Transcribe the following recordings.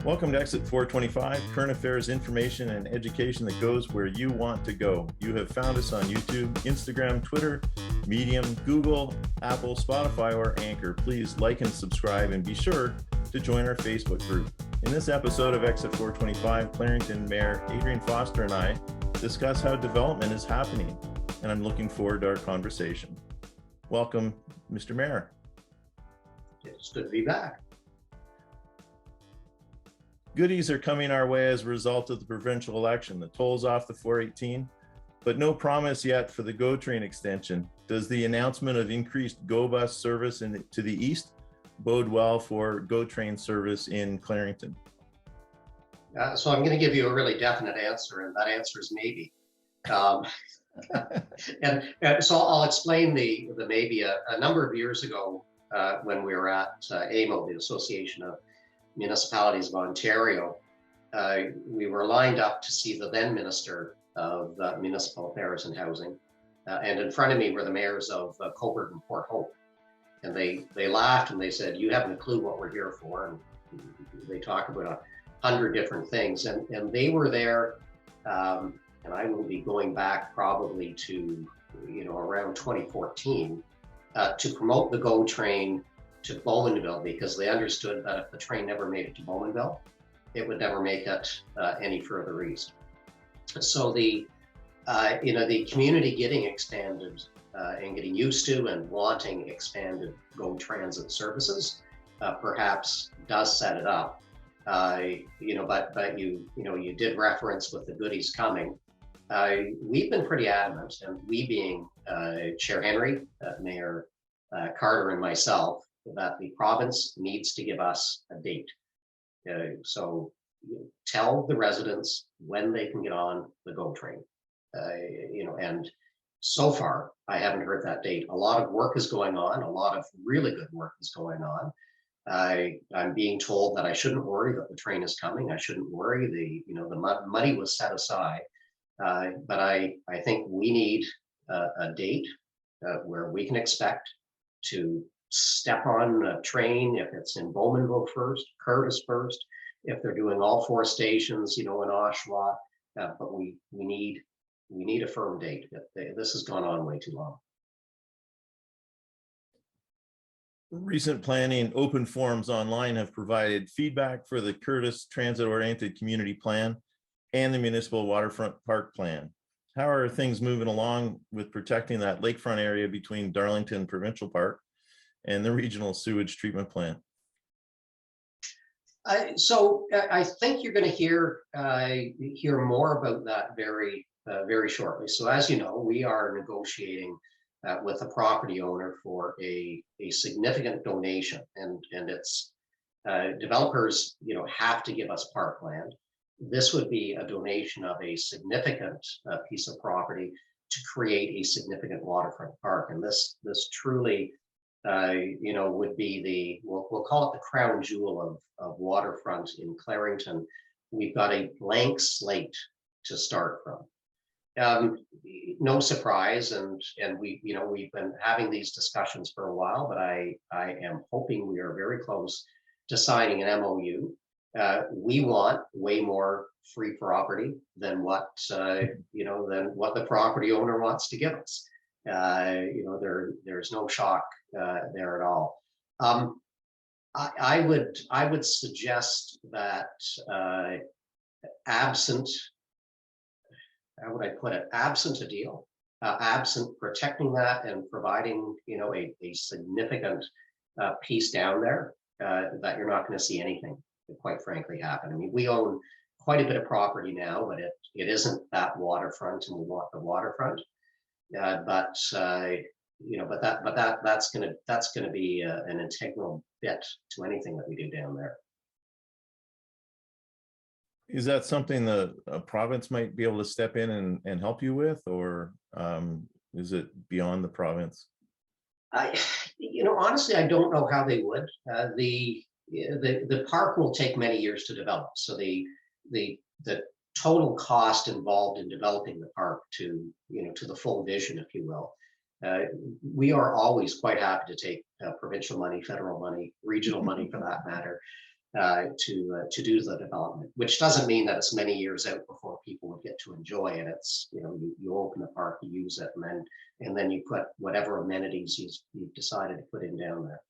Welcome to Exit 425, current affairs, information, and education that goes where you want to go. You have found us on YouTube, Instagram, Twitter, Medium, Google, Apple, Spotify, or Anchor. Please like and subscribe and be sure to join our Facebook group. In this episode of Exit 425, Clarington Mayor Adrian Foster and I discuss how development is happening, and I'm looking forward to our conversation. Welcome, Mr. Mayor. It's good to be back. Goodies are coming our way as a result of the provincial election. The toll's off the 418, but no promise yet for the GO train extension. Does the announcement of increased GO bus service to the east bode well for GO train service in Clarington? So I'm going to give you a really definite answer, and that answer is maybe. And so I'll explain the maybe. A number of years ago, when we were at AMO, the Association of Municipalities of Ontario, we were lined up to see the then Minister of Municipal Affairs and Housing, and in front of me were the mayors of Cobourg and Port Hope, and they laughed and they said, "You haven't a clue what we're here for," and they talk about 100 different things, and they were there, and I will be going back probably to around 2014 to promote the GO train to Bowmanville, because they understood that if the train never made it to Bowmanville, it would never make it any further east. So the community getting expanded and getting used to and wanting expanded GO transit services perhaps does set it up. But you did reference with the goodies coming. We've been pretty adamant, and we being Chair Henry, Mayor Carter, and myself, that the province needs to give us a date. So tell the residents when they can get on the GO train. And so far, I haven't heard that date. A lot of work is going on. A lot of really good work is going on. I'm being told that I shouldn't worry, that the train is coming. I shouldn't worry. The money was set aside. But I think we need a date where we can expect to step on a train, if it's in Bowmanville first, Curtis first, if they're doing all 4 stations, in Oshawa, but we need a firm date. This has gone on way too long. Recent planning open forums online have provided feedback for the Curtis Transit-Oriented Community Plan and the Municipal Waterfront Park Plan. How are things moving along with protecting that lakefront area between Darlington Provincial Park and the regional sewage treatment plant? So I think you're going to hear more about that very shortly. So as you know, we are negotiating with a property owner for a significant donation, and it's developers have to give us parkland. This would be a donation of a significant piece of property to create a significant waterfront park, and this truly would be we'll call it the crown jewel of waterfront in Clarington. We've got a blank slate to start from. No surprise, and we've been having these discussions for a while, but I am hoping we are very close to signing an MOU. We want way more free property than what the property owner wants to give us. There's no shock there at all. I would suggest that absent, how would I put it? Absent a deal, absent protecting that and providing a significant piece down there, that you're not going to see anything, quite frankly, happen. I mean, we own quite a bit of property now, but it isn't that waterfront, and we want the waterfront. That's gonna be an integral bit to anything that we do down there. Is that something the province might be able to step in and help you with, or is it beyond the province? Honestly, I don't know how they would. The park will take many years to develop, so the total cost involved in developing the park to the full vision, if you will. We are always quite happy to take provincial money, federal money, regional money for that matter, to do the development, which doesn't mean that it's many years out before people would get to enjoy it. It's, you know, you open the park, you use it, and then you put whatever amenities you've decided to put in down there.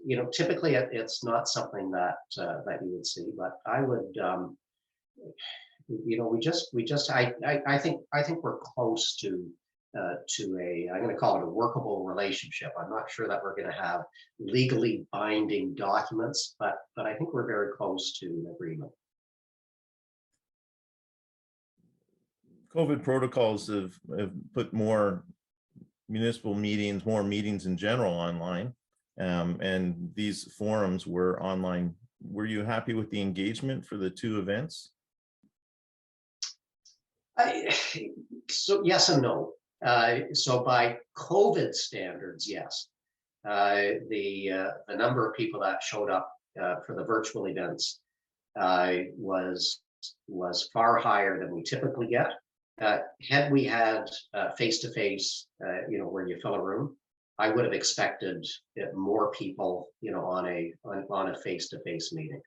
You know, typically it's not something that that you would see, but I would, you know, I think we're close to a, I'm going to call it a workable relationship. I'm not sure that we're going to have legally binding documents, but I think we're very close to an agreement. COVID protocols have put more municipal meetings, more meetings in general online, and these forums were online. Were you happy with the engagement for the two events? So yes and no. So by COVID standards, yes. The number of people that showed up for the virtual events was far higher than we typically get. Had we had face-to-face, you know, where you fill a room, I would have expected more people, you know, on a face-to-face meeting.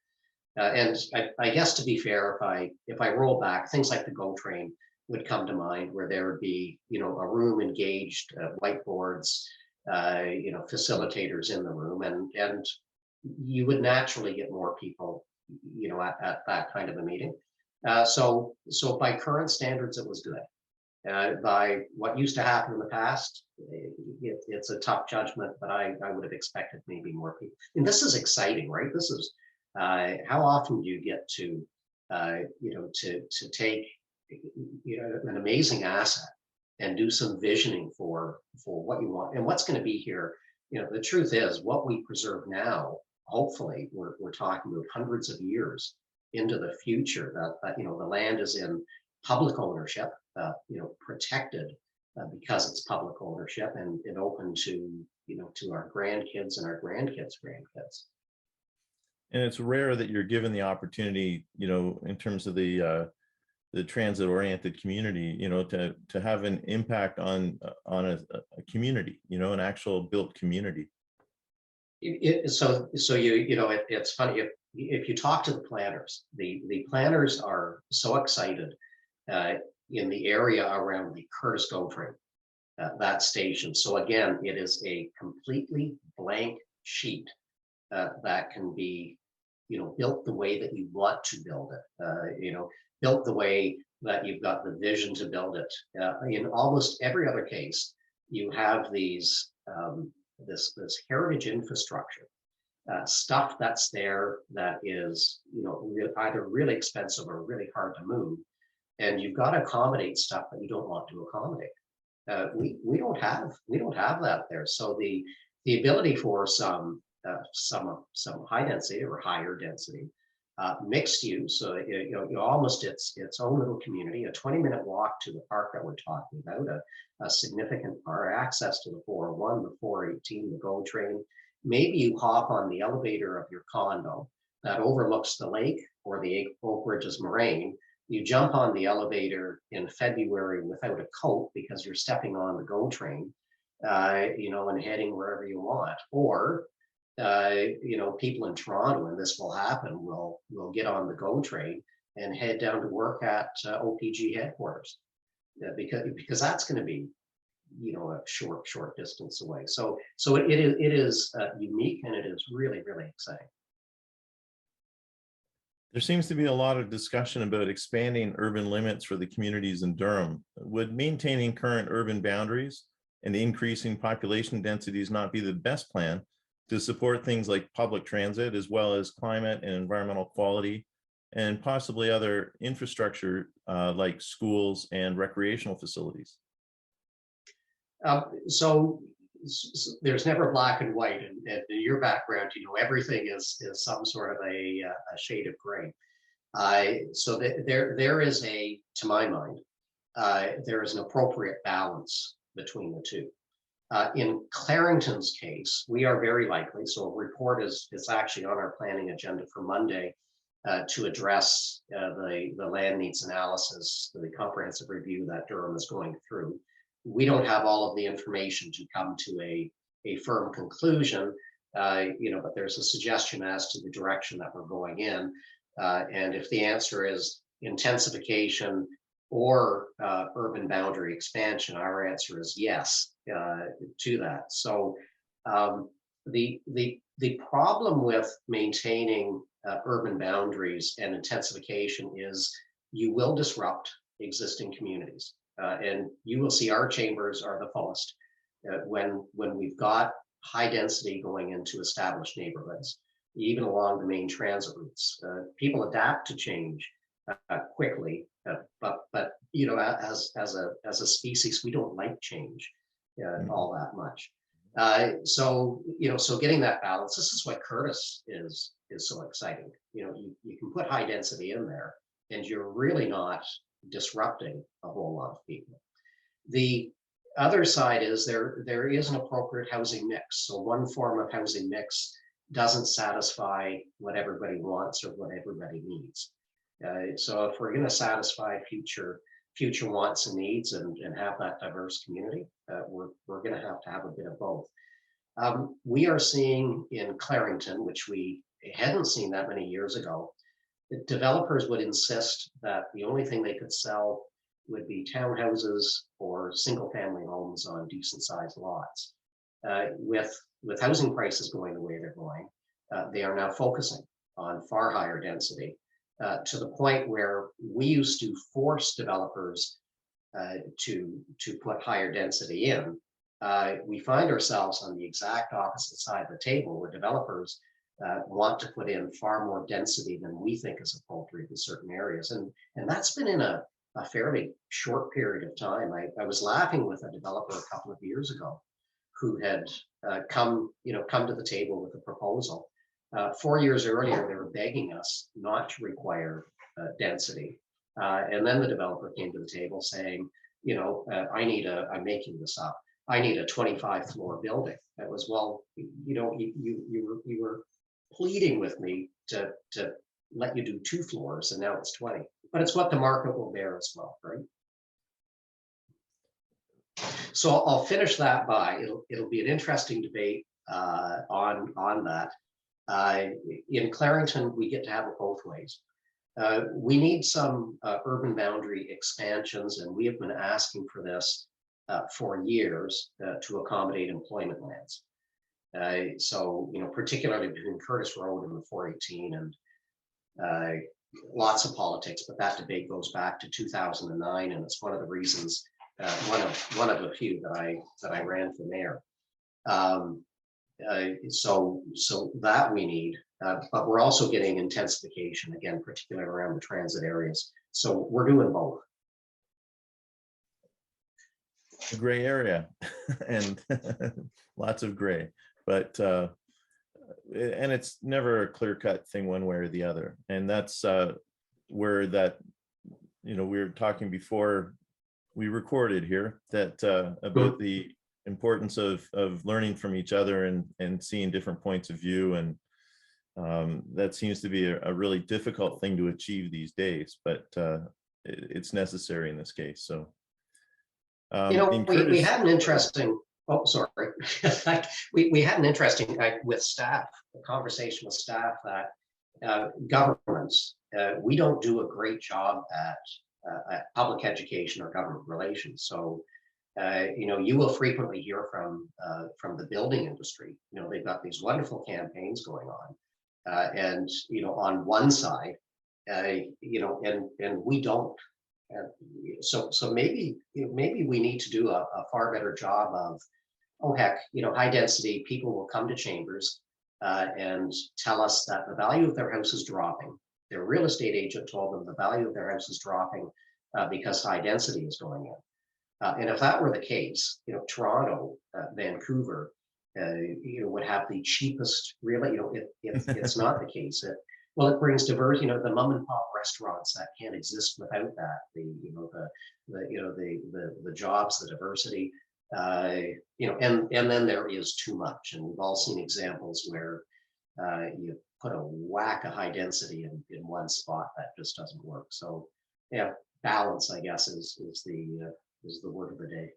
And I guess, to be fair, if I roll back, things like the GO train would come to mind, where there would be, you know, a room engaged, whiteboards, you know, facilitators in the room, and you would naturally get more people, you know, at that kind of a meeting. So by current standards, it was good. By what used to happen in the past, it's a tough judgment, but I would have expected maybe more people. And this is exciting, right? This is how often do you get to, you know, to take, you know, an amazing asset and do some visioning for what you want and what's going to be here. You know, the truth is, what we preserve now, hopefully, we're talking about hundreds of years into the future. That you know, the land is in public ownership, you know, protected because it's public ownership, and open to, you know, to our grandkids and our grandkids' grandkids. And it's rare that you're given the opportunity, you know, in terms of the transit-oriented community, you know, to have an impact on a community, you know, an actual built community. So you know, it's funny, if you talk to the planners, the planners are so excited in the area around the Curtis GO train, that station. So again, it is a completely blank sheet that can be, you know, built the way that you want to build it. You know, built the way that you've got the vision to build it. In almost every other case, you have these this heritage infrastructure stuff that's there that is, you know, either really expensive or really hard to move, and you've got to accommodate stuff that you don't want to accommodate. We don't have that there. So the ability for some high density or higher density mixed use, so you know, you almost its own little community, a 20-minute walk to the park that we're talking about, a significant park, access to the 401, the 418, the GO train. Maybe you hop on the elevator of your condo that overlooks the lake or the Oak Ridges Moraine. You jump on the elevator in February without a coat because you're stepping on the GO train, you know, and heading wherever you want. Or you know, people in Toronto, and this will happen, will get on the GO train and head down to work at OPG headquarters, because that's going to be, you know, a short distance away. So it is unique, and it is really, really exciting. There seems to be a lot of discussion about expanding urban limits for the communities in Durham. Would maintaining current urban boundaries and increasing population densities not be the best plan to support things like public transit, as well as climate and environmental quality, and possibly other infrastructure like schools and recreational facilities? So there's never black and white, and in your background, you know, everything is some sort of a shade of gray. So there is to my mind, there is an appropriate balance between the two. In Clarington's case, we are very likely, so a report is actually on our planning agenda for Monday to address the land needs analysis, the comprehensive review that Durham is going through. We don't have all of the information to come to a firm conclusion, but there's a suggestion as to the direction that we're going in. And if the answer is intensification or urban boundary expansion, our answer is yes to that. So the problem with maintaining urban boundaries and intensification is you will disrupt existing communities. And you will see our chambers are the fullest when we've got high density going into established neighborhoods, even along the main transit routes. People adapt to change quickly, but as a species, we don't like change all that much. So getting that balance. This is why Curtis is so exciting. You can put high density in there, and you're really not disrupting a whole lot of people. The other side is there is an appropriate housing mix. So one form of housing mix doesn't satisfy what everybody wants or what everybody needs. So if we're going to satisfy future wants and needs and have that diverse community, we're going to have a bit of both. We are seeing in Clarington, which we hadn't seen that many years ago, that developers would insist that the only thing they could sell would be townhouses or single family homes on decent sized lots. With housing prices going the way they're going, they are now focusing on far higher density to the point where we used to force developers to put higher density in. We find ourselves on the exact opposite side of the table where developers want to put in far more density than we think is appropriate in certain areas. And that's been in a fairly short period of time. I was laughing with a developer a couple of years ago who had come to the table with a proposal. 4 years earlier, they were begging us not to require density. And then the developer came to the table saying, I'm making this up. I need a 25 floor building. That was, well, you were pleading with me to let you do 2 floors, and now it's 20. But it's what the market will bear as well, right? So I'll finish that by it'll be an interesting debate on that. In Clarington, we get to have it both ways. We need some urban boundary expansions, and we have been asking for this for years to accommodate employment lands. So particularly between Curtis Road and the 418, and lots of politics, but that debate goes back to 2009, and it's one of the reasons, one of the few that I ran for mayor. So that we need, but we're also getting intensification again, particularly around the transit areas. So we're doing both. A gray area, and lots of gray, but and it's never a clear-cut thing one way or the other. And that's where that, we were talking before we recorded here that about the importance of learning from each other and seeing different points of view. And that seems to be a really difficult thing to achieve these days, but it's necessary in this case. So we had an interesting, we had an interesting with staff, a conversation with staff that governments, we don't do a great job at public education or government relations. So you will frequently hear from the building industry. They've got these wonderful campaigns going on, and on one side, and we don't. So maybe we need to do a far better job of, high density people will come to chambers and tell us that the value of their house is dropping. Their real estate agent told them the value of their house is dropping because high density is going in. And if that were the case, Toronto, Vancouver, would have the cheapest. Really, if it's not the case, it brings diversity. The mom and pop restaurants that can't exist without that. The jobs, the diversity, and then there is too much, and we've all seen examples where you put a whack of high density in one spot that just doesn't work. So yeah, balance, I guess, is the word of the day.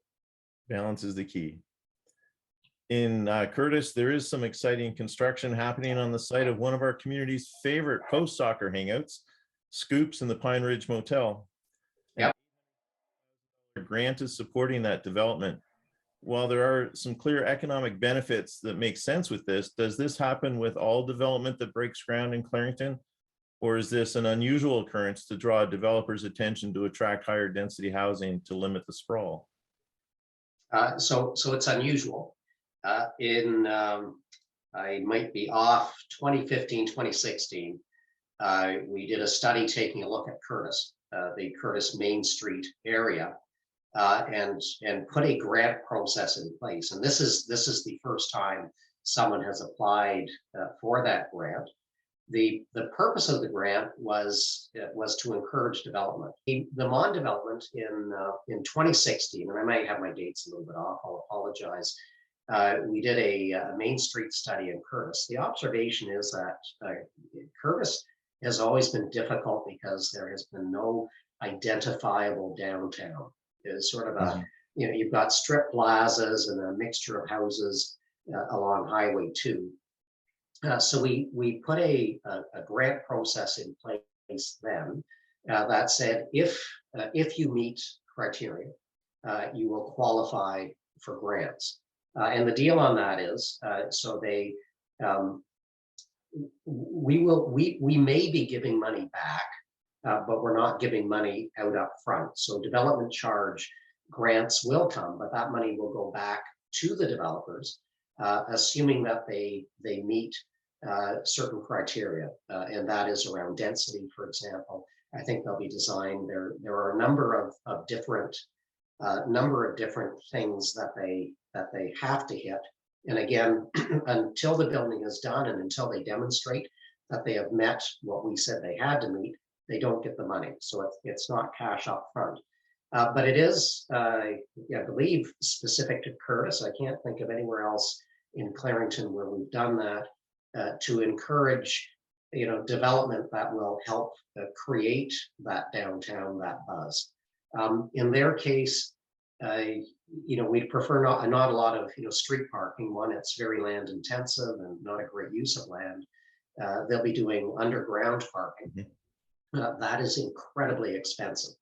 Balance is the key. In Curtis, there is some exciting construction happening on the site of one of our community's favorite post-soccer hangouts, Scoops in the Pine Ridge Motel. Yep. A grant is supporting that development. While there are some clear economic benefits that make sense with this, does this happen with all development that breaks ground in Clarington? Or is this an unusual occurrence to draw developers' attention to attract higher density housing to limit the sprawl? So it's unusual. I might be off 2015, 2016. We did a study taking a look at Curtis, the Curtis Main Street area, and put a grant process in place. And this is the first time someone has applied for that grant. The purpose of the grant was to encourage development. The Mon Development in 2016, and I might have my dates a little bit off, I'll apologize. We did a Main Street study in Curtis. The observation is that Curtis has always been difficult because there has been no identifiable downtown. It's sort of a, you've got strip plazas and a mixture of houses along Highway 2. So we put a grant process in place then that said, if you meet criteria, you will qualify for grants. And the deal on that is, so we may be giving money back, but we're not giving money out up front. So development charge grants will come, but that money will go back to the developers, assuming that they meet certain criteria, and that is around density, for example. I think they'll be designed. There are a number of different things that they have to hit. And again, until the building is done and until they demonstrate that they have met what we said they had to meet, they don't get the money. So it's not cash up front. But it is, I believe, specific to Curtis. I can't think of anywhere else in Clarington where we've done that to encourage, development that will help create that downtown, that buzz. In their case, we'd prefer not a lot of street parking. One, it's very land intensive and not a great use of land. They'll be doing underground parking. That is incredibly expensive.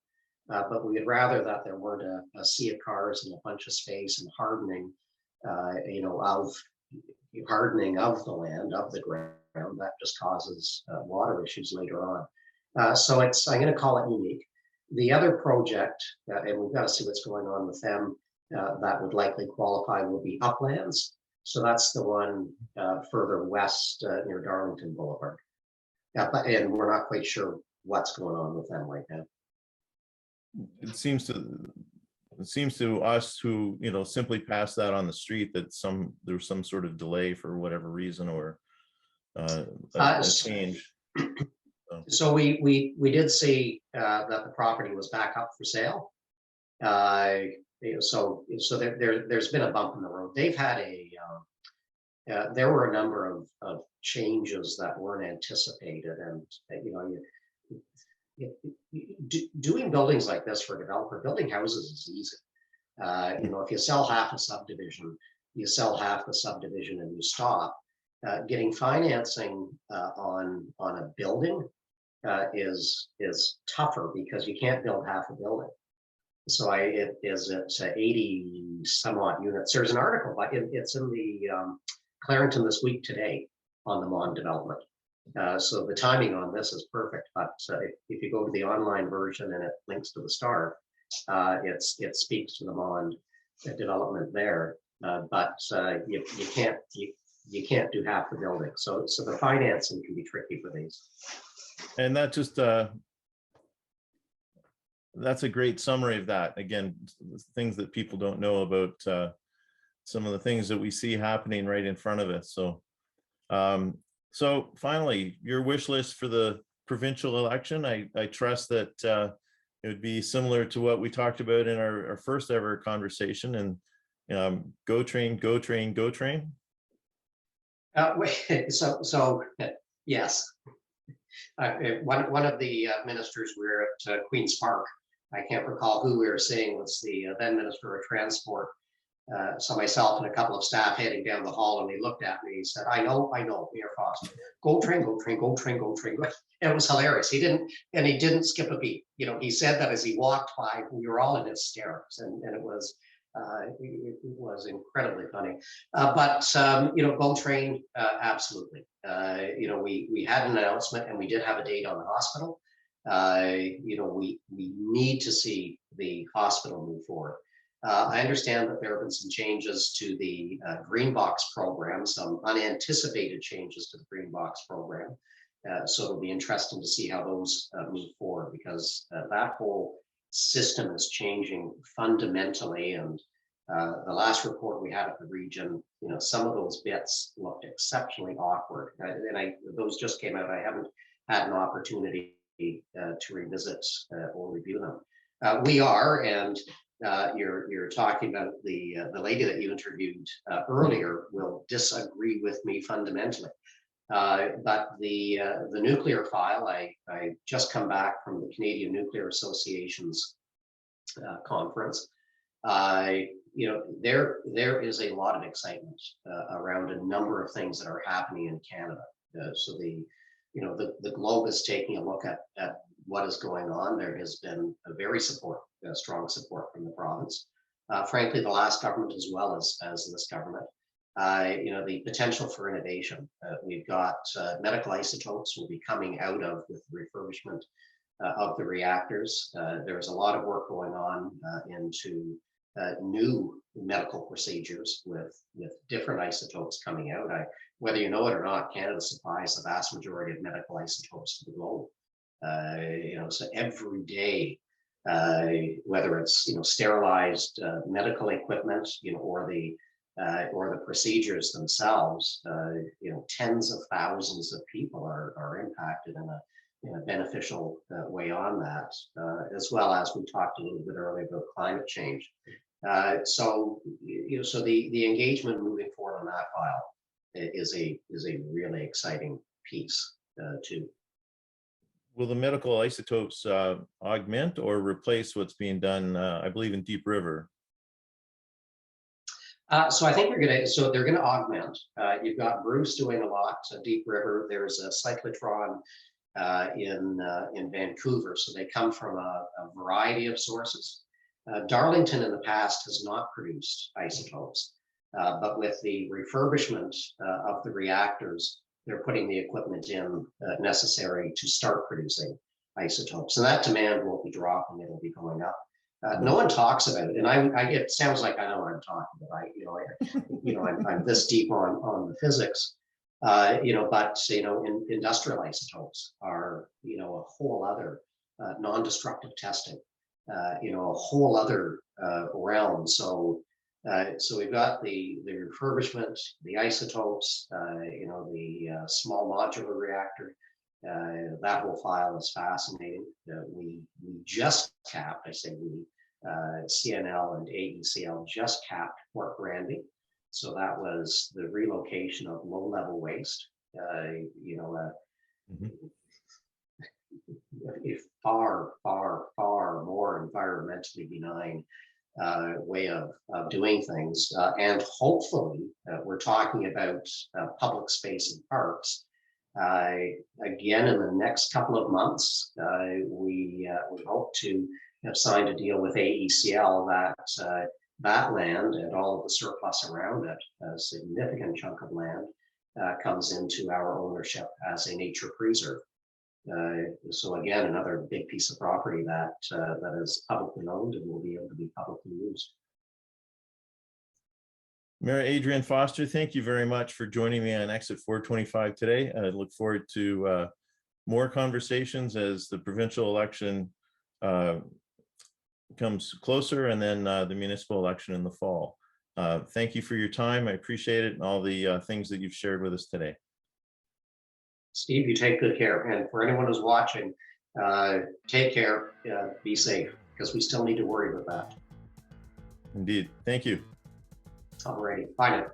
But we'd rather that there weren't a sea of cars and a bunch of space and hardening, of the land, of the ground. That just causes water issues later on. So I'm going to call it unique. The other project, and we've got to see what's going on with them, that would likely qualify will be Uplands. So that's the one further west near Darlington Boulevard. And we're not quite sure what's going on with them right now. It seems to us who simply pass that on the street that there's some sort of delay for whatever reason, or a change. So we did see that the property was back up for sale. So there's been a bump in the road. They've had there were a number of changes that weren't anticipated, and doing buildings like this for a developer, building houses is easy. If you sell half a subdivision, you sell half the subdivision and you stop. Getting financing on a building is tougher because you can't build half a building. So it's 80 some odd units. There's an article, but it's in the Clarington this week today on the Mon Development. So the timing on this is perfect. But if you go to the online version and it links to the Star, it speaks to the Mon Development there. But you can't do half the building. So the financing can be tricky for these. And that just that's a great summary of that. Again, things that people don't know about some of the things that we see happening right in front of us. So so finally, your wish list for the provincial election. I trust that it would be similar to what we talked about in our first ever conversation, and go train, go train, go train. So yes, one of the ministers, we were at Queen's Park. I can't recall who we were seeing was the then Minister of Transport, So myself and a couple of staff heading down the hall, and he looked at me. He said, I know, Mayor Foster. Go train, go train, go train, go train. And it was hilarious. He didn't skip a beat. You know, he said that as he walked by. We were all in hysterics, and it was incredibly funny. You know, go train, absolutely. You know, we had an announcement, and we did have a date on the hospital. You know, we need to see the hospital move forward. I understand that there have been some changes to the Green Box program, some unanticipated changes to the Green Box program. So it'll be interesting to see how those move forward, because that whole system is changing fundamentally. And the last report we had at the region, you know, some of those bits looked exceptionally awkward. Those just came out. I haven't had an opportunity to revisit or review them. We are, and you're talking about the lady that you interviewed earlier will disagree with me fundamentally. But the nuclear file, I just come back from the Canadian Nuclear Association's conference. You know, there is a lot of excitement around a number of things that are happening in Canada. So the globe is taking a look at what is going on. There has been a very strong support from the province. Frankly, the last government as well as this government. You know, the potential for innovation. We've got medical isotopes will be coming out of with the refurbishment of the reactors. There's a lot of work going on into new medical procedures with different isotopes coming out. Whether you know it or not, Canada supplies the vast majority of medical isotopes to the globe. You know, so every day, whether it's, you know, sterilized medical equipment, you know, or the procedures themselves, you know, tens of thousands of people are impacted in a beneficial way on that, as well as we talked a little bit earlier about climate change. So you know, so the engagement moving forward on that file is a really exciting piece too. Will the medical isotopes augment or replace what's being done, I believe, in Deep River? So I think they're gonna augment. You've got Bruce doing a lot, Deep River. There's a cyclotron in Vancouver, so they come from a variety of sources. Darlington in the past has not produced isotopes, but with the refurbishment of the reactors, they're putting the equipment in necessary to start producing isotopes. And that demand won't be dropping, it'll be going up. No one talks about it, and it sounds like I know what I'm talking about. I'm this deep on the physics, you know, but you know, industrial isotopes are, you know, a whole other non-destructive testing, you know, a whole other realm. So we've got the refurbishment, the isotopes, you know, the small modular reactor. That whole file is fascinating. We just capped, I say we, CNL and AECL just capped Port Granby. So that was the relocation of low-level waste. You know, a far, far, far more environmentally benign way of doing things. And hopefully, we're talking about public space and parks. Again, in the next couple of months, we hope to have signed a deal with AECL that that land and all of the surplus around it, a significant chunk of land, comes into our ownership as a nature preserve. So again, another big piece of property that is publicly owned and will be able to be publicly used. Mayor Adrian Foster, thank you very much for joining me on Exit 425 today. I look forward to more conversations as the provincial election comes closer, and then the municipal election in the fall. Thank you for your time. I appreciate it, and all the things that you've shared with us today. Steve, you take good care. And for anyone who's watching, take care, be safe, because we still need to worry about that. Indeed. Thank you. All righty. Bye now.